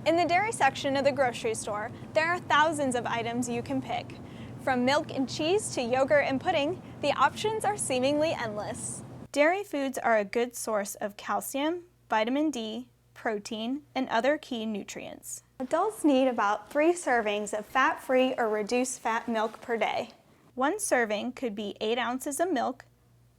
In the dairy section of the grocery store, there are thousands of items you can pick. From milk and cheese to yogurt and pudding, the options are seemingly endless. Dairy foods are a good source of calcium, vitamin D, protein, and other key nutrients. Adults need about 3 servings of fat-free or reduced fat milk per day. One serving could be 8 ounces of milk,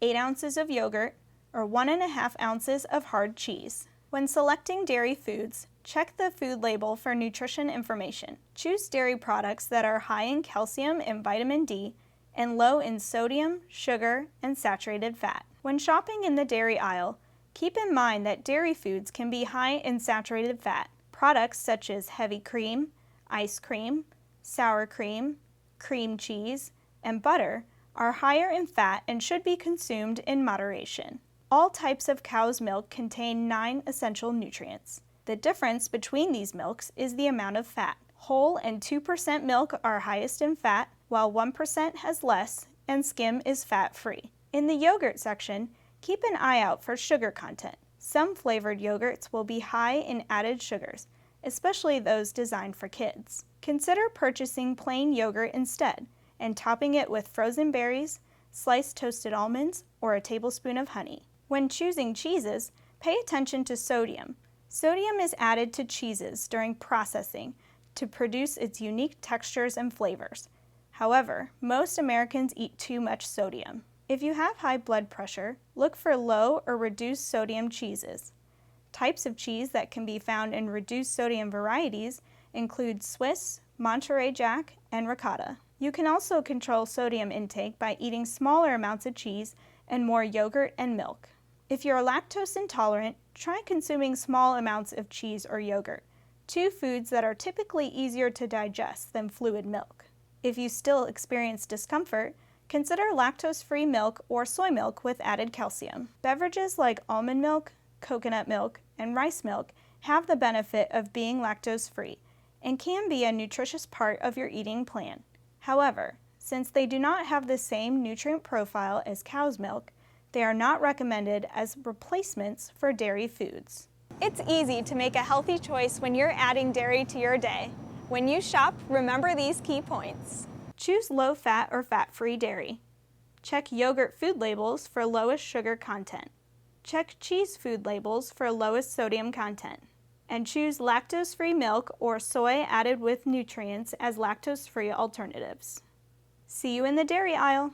8 ounces of yogurt, or 1.5 ounces of hard cheese. When selecting dairy foods, check the food label for nutrition information. Choose dairy products that are high in calcium and vitamin D and low in sodium, sugar, and saturated fat. When shopping in the dairy aisle, keep in mind that dairy foods can be high in saturated fat. Products such as heavy cream, ice cream, sour cream, cream cheese, and butter are higher in fat and should be consumed in moderation. All types of cow's milk contain 9 essential nutrients. The difference between these milks is the amount of fat. Whole and 2% milk are highest in fat, while 1% has less, and skim is fat-free. In the yogurt section, keep an eye out for sugar content. Some flavored yogurts will be high in added sugars, especially those designed for kids. Consider purchasing plain yogurt instead and topping it with frozen berries, sliced toasted almonds, or a tablespoon of honey. When choosing cheeses, pay attention to sodium. Sodium is added to cheeses during processing to produce its unique textures and flavors. However, most Americans eat too much sodium. If you have high blood pressure, look for low or reduced sodium cheeses. Types of cheese that can be found in reduced sodium varieties include Swiss, Monterey Jack, and ricotta. You can also control sodium intake by eating smaller amounts of cheese and more yogurt and milk. If you're lactose intolerant, try consuming small amounts of cheese or yogurt, 2 foods that are typically easier to digest than fluid milk. If you still experience discomfort, consider lactose-free milk or soy milk with added calcium. Beverages like almond milk, coconut milk, and rice milk have the benefit of being lactose-free and can be a nutritious part of your eating plan. However, since they do not have the same nutrient profile as cow's milk, they are not recommended as replacements for dairy foods. It's easy to make a healthy choice when you're adding dairy to your day. When you shop, remember these key points. Choose low-fat or fat-free dairy. Check yogurt food labels for lowest sugar content. Check cheese food labels for lowest sodium content. And choose lactose-free milk or soy added with nutrients as lactose-free alternatives. See you in the dairy aisle.